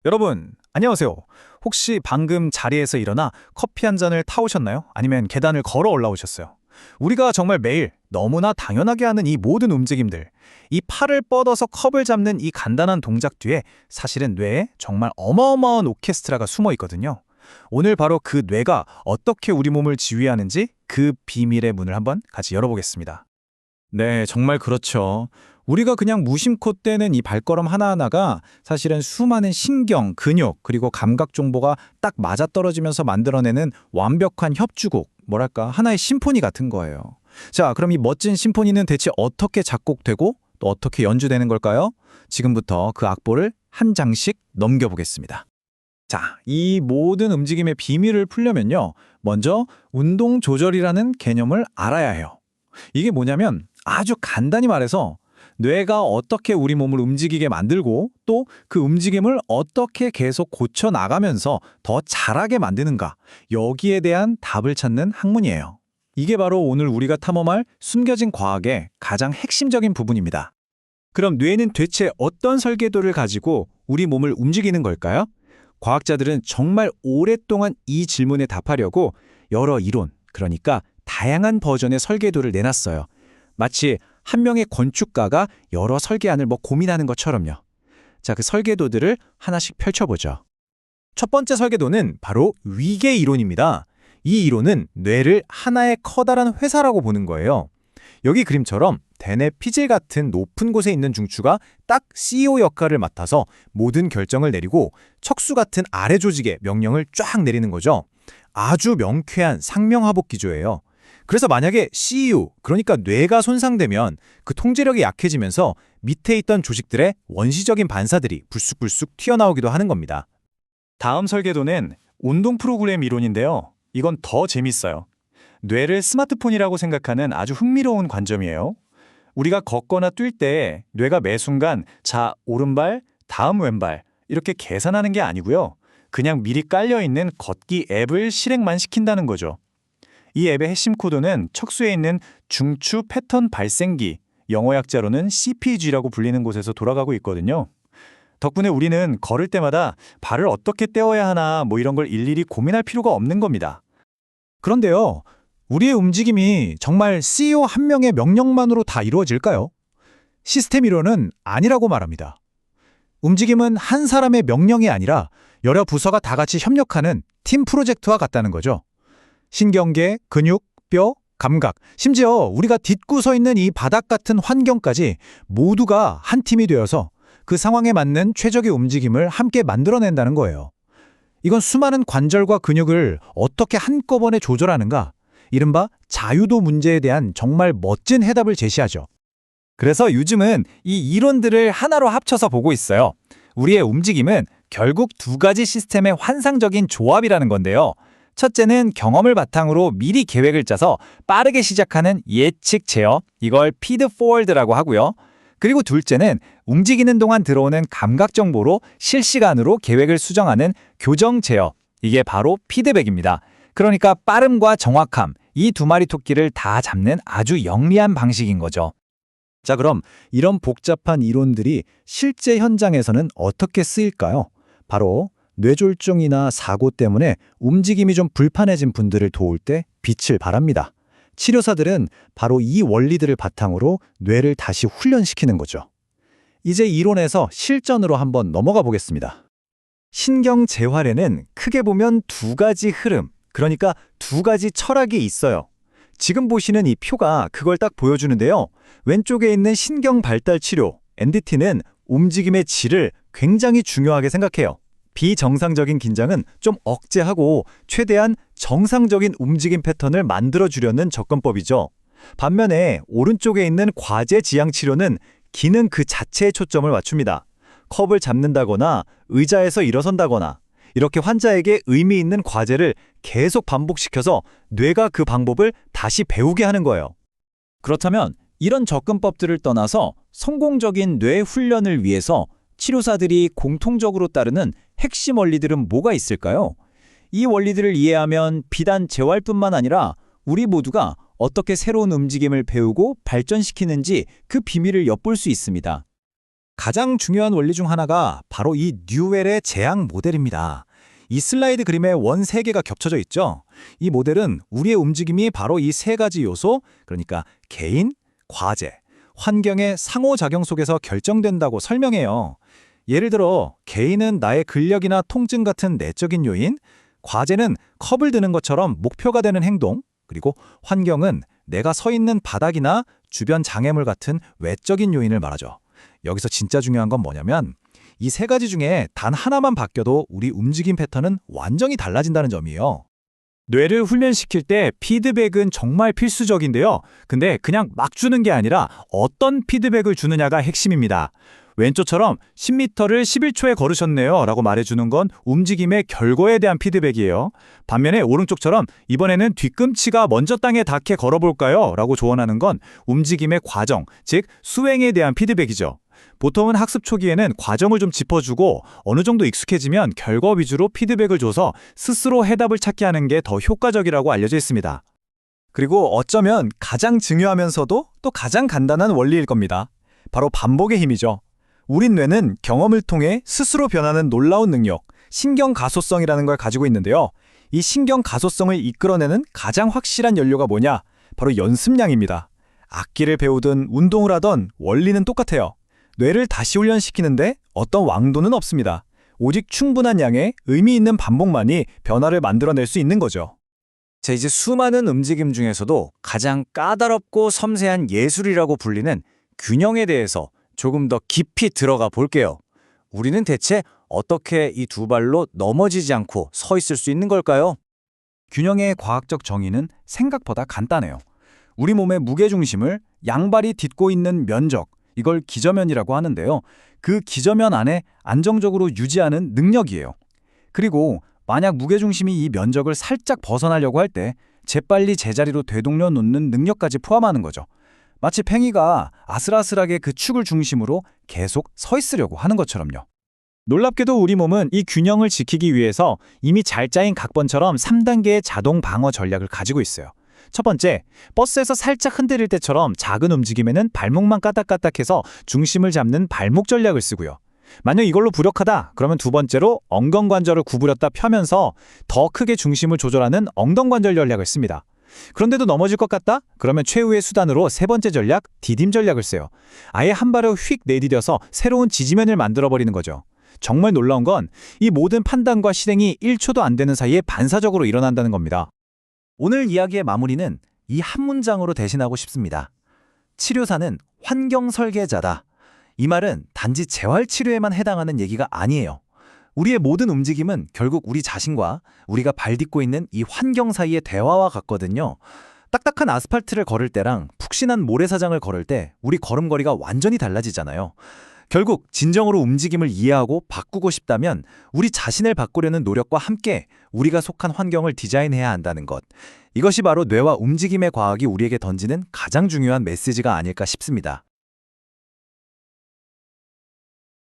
여러분, 안녕하세요. 혹시 방금 자리에서 일어나 커피 한 잔을 타오셨나요? 아니면 계단을 걸어 올라오셨어요? 우리가 정말 매일 너무나 당연하게 하는 이 모든 움직임들, 이 팔을 뻗어서 컵을 잡는 이 간단한 동작 뒤에 사실은 뇌에 정말 어마어마한 오케스트라가 숨어 있거든요. 오늘 바로 그 뇌가 어떻게 우리 몸을 지휘하는지 그 비밀의 문을 한번 같이 열어보겠습니다. 네, 정말 그렇죠. 우리가 그냥 무심코 떼는 이 발걸음 하나하나가 사실은 수많은 신경, 근육, 그리고 감각 정보가 딱 맞아떨어지면서 만들어내는 완벽한 협주곡, 뭐랄까, 하나의 심포니 같은 거예요. 자, 그럼 이 멋진 심포니는 대체 어떻게 작곡되고 또 어떻게 연주되는 걸까요? 지금부터 그 악보를 한 장씩 넘겨보겠습니다. 자, 이 모든 움직임의 비밀을 풀려면요. 먼저 운동 조절이라는 개념을 알아야 해요. 이게 뭐냐면 아주 간단히 말해서 뇌가 어떻게 우리 몸을 움직이게 만들고 또 그 움직임을 어떻게 계속 고쳐 나가면서 더 잘하게 만드는가, 여기에 대한 답을 찾는 학문이에요. 이게 바로 오늘 우리가 탐험할 숨겨진 과학의 가장 핵심적인 부분입니다. 그럼 뇌는 대체 어떤 설계도를 가지고 우리 몸을 움직이는 걸까요? 과학자들은 정말 오랫동안 이 질문에 답하려고 여러 이론, 그러니까 다양한 버전의 설계도를 내놨어요. 마치 한 명의 건축가가 여러 설계안을 고민하는 것처럼요. 자, 그 설계도들을 하나씩 펼쳐보죠. 첫 번째 설계도는 바로 위계 이론입니다. 이 이론은 뇌를 하나의 커다란 회사라고 보는 거예요. 여기 그림처럼 대뇌 피질 같은 높은 곳에 있는 중추가 딱 CEO 역할을 맡아서 모든 결정을 내리고 척수 같은 아래 조직에 명령을 쫙 내리는 거죠. 아주 명쾌한 상명하복 기조예요. 그래서 만약에 CU, 그러니까 뇌가 손상되면 그 통제력이 약해지면서 밑에 있던 조직들의 원시적인 반사들이 불쑥불쑥 튀어나오기도 하는 겁니다. 다음 설계도는 운동 프로그램 이론인데요. 이건 더 재밌어요. 뇌를 스마트폰이라고 생각하는 아주 흥미로운 관점이에요. 우리가 걷거나 뛸 때 뇌가 매 순간 자, 오른발, 다음 왼발 이렇게 계산하는 게 아니고요. 그냥 미리 깔려있는 걷기 앱을 실행만 시킨다는 거죠. 이 앱의 핵심 코드는 척수에 있는 중추 패턴 발생기, 영어 약자로는 CPG라고 불리는 곳에서 돌아가고 있거든요. 덕분에 우리는 걸을 때마다 발을 어떻게 떼어야 하나 이런 걸 일일이 고민할 필요가 없는 겁니다. 그런데요, 우리의 움직임이 정말 CEO 한 명의 명령만으로 다 이루어질까요? 시스템 이론은 아니라고 말합니다. 움직임은 한 사람의 명령이 아니라 여러 부서가 다 같이 협력하는 팀 프로젝트와 같다는 거죠. 신경계, 근육, 뼈, 감각, 심지어 우리가 딛고 서 있는 이 바닥 같은 환경까지 모두가 한 팀이 되어서 그 상황에 맞는 최적의 움직임을 함께 만들어낸다는 거예요. 이건 수많은 관절과 근육을 어떻게 한꺼번에 조절하는가, 이른바 자유도 문제에 대한 정말 멋진 해답을 제시하죠. 그래서 요즘은 이 이론들을 하나로 합쳐서 보고 있어요. 우리의 움직임은 결국 두 가지 시스템의 환상적인 조합이라는 건데요. 첫째는 경험을 바탕으로 미리 계획을 짜서 빠르게 시작하는 예측 제어, 이걸 피드 포워드라고 하고요. 그리고 둘째는 움직이는 동안 들어오는 감각 정보로 실시간으로 계획을 수정하는 교정 제어, 이게 바로 피드백입니다. 그러니까 빠름과 정확함, 이 두 마리 토끼를 다 잡는 아주 영리한 방식인 거죠. 자, 그럼 이런 복잡한 이론들이 실제 현장에서는 어떻게 쓰일까요? 바로 뇌졸중이나 사고 때문에 움직임이 좀 불편해진 분들을 도울 때 빛을 발합니다. 치료사들은 바로 이 원리들을 바탕으로 뇌를 다시 훈련시키는 거죠. 이제 이론에서 실전으로 한번 넘어가 보겠습니다. 신경 재활에는 크게 보면 두 가지 흐름, 그러니까 두 가지 철학이 있어요. 지금 보시는 이 표가 그걸 딱 보여주는데요. 왼쪽에 있는 신경 발달 치료, NDT는 움직임의 질을 굉장히 중요하게 생각해요. 비정상적인 긴장은 좀 억제하고 최대한 정상적인 움직임 패턴을 만들어주려는 접근법이죠. 반면에 오른쪽에 있는 과제 지향 치료는 기능 그 자체에 초점을 맞춥니다. 컵을 잡는다거나 의자에서 일어선다거나 이렇게 환자에게 의미 있는 과제를 계속 반복시켜서 뇌가 그 방법을 다시 배우게 하는 거예요. 그렇다면 이런 접근법들을 떠나서 성공적인 뇌 훈련을 위해서 치료사들이 공통적으로 따르는 핵심 원리들은 뭐가 있을까요? 이 원리들을 이해하면 비단 재활뿐만 아니라 우리 모두가 어떻게 새로운 움직임을 배우고 발전시키는지 그 비밀을 엿볼 수 있습니다. 가장 중요한 원리 중 하나가 바로 이 뉴웰의 재앙 모델입니다. 이 슬라이드 그림에 원 3개가 겹쳐져 있죠? 이 모델은 우리의 움직임이 바로 이 3가지 요소, 그러니까 개인, 과제, 환경의 상호작용 속에서 결정된다고 설명해요. 예를 들어 개인은 나의 근력이나 통증 같은 내적인 요인, 과제는 컵을 드는 것처럼 목표가 되는 행동, 그리고 환경은 내가 서 있는 바닥이나 주변 장애물 같은 외적인 요인을 말하죠. 여기서 진짜 중요한 건 뭐냐면 이 3가지 중에 단 하나만 바뀌어도 우리 움직임 패턴은 완전히 달라진다는 점이에요. 뇌를 훈련시킬 때 피드백은 정말 필수적인데요. 근데 그냥 막 주는 게 아니라 어떤 피드백을 주느냐가 핵심입니다. 왼쪽처럼 10m를 11초에 걸으셨네요 라고 말해주는 건 움직임의 결과에 대한 피드백이에요. 반면에 오른쪽처럼 이번에는 뒤꿈치가 먼저 땅에 닿게 걸어볼까요? 라고 조언하는 건 움직임의 과정, 즉 수행에 대한 피드백이죠. 보통은 학습 초기에는 과정을 좀 짚어주고 어느 정도 익숙해지면 결과 위주로 피드백을 줘서 스스로 해답을 찾게 하는 게 더 효과적이라고 알려져 있습니다. 그리고 어쩌면 가장 중요하면서도 또 가장 간단한 원리일 겁니다. 바로 반복의 힘이죠. 우린 뇌는 경험을 통해 스스로 변하는 놀라운 능력, 신경 가소성이라는 걸 가지고 있는데요. 이 신경 가소성을 이끌어내는 가장 확실한 연료가 뭐냐? 바로 연습량입니다. 악기를 배우든 운동을 하던 원리는 똑같아요. 뇌를 다시 훈련시키는데 어떤 왕도는 없습니다. 오직 충분한 양의 의미 있는 반복만이 변화를 만들어낼 수 있는 거죠. 자, 이제 수많은 움직임 중에서도 가장 까다롭고 섬세한 예술이라고 불리는 균형에 대해서 조금 더 깊이 들어가 볼게요. 우리는 대체 어떻게 이 두 발로 넘어지지 않고 서 있을 수 있는 걸까요? 균형의 과학적 정의는 생각보다 간단해요. 우리 몸의 무게중심을 양발이 딛고 있는 면적, 이걸 기저면이라고 하는데요. 그 기저면 안에 안정적으로 유지하는 능력이에요. 그리고 만약 무게중심이 이 면적을 살짝 벗어나려고 할 때 재빨리 제자리로 되돌려 놓는 능력까지 포함하는 거죠. 마치 팽이가 아슬아슬하게 그 축을 중심으로 계속 서 있으려고 하는 것처럼요. 놀랍게도 우리 몸은 이 균형을 지키기 위해서 이미 잘 짜인 각본처럼 3단계의 자동 방어 전략을 가지고 있어요. 첫 번째, 버스에서 살짝 흔들릴 때처럼 작은 움직임에는 발목만 까딱까딱해서 중심을 잡는 발목 전략을 쓰고요. 만약 이걸로 부족하다, 그러면 두 번째로 엉덩관절을 구부렸다 펴면서 더 크게 중심을 조절하는 엉덩관절 전략을 씁니다. 그런데도 넘어질 것 같다? 그러면 최후의 수단으로 세 번째 전략, 디딤 전략을 써요. 아예 한 발을 휙 내디뎌서 새로운 지지면을 만들어버리는 거죠. 정말 놀라운 건 이 모든 판단과 실행이 1초도 안 되는 사이에 반사적으로 일어난다는 겁니다. 오늘 이야기의 마무리는 이 한 문장으로 대신하고 싶습니다. 치료사는 환경 설계자다. 이 말은 단지 재활치료에만 해당하는 얘기가 아니에요. 우리의 모든 움직임은 결국 우리 자신과 우리가 발 딛고 있는 이 환경 사이의 대화와 같거든요. 딱딱한 아스팔트를 걸을 때랑 푹신한 모래사장을 걸을 때 우리 걸음걸이가 완전히 달라지잖아요. 결국 진정으로 움직임을 이해하고 바꾸고 싶다면 우리 자신을 바꾸려는 노력과 함께 우리가 속한 환경을 디자인해야 한다는 것. 이것이 바로 뇌와 움직임의 과학이 우리에게 던지는 가장 중요한 메시지가 아닐까 싶습니다.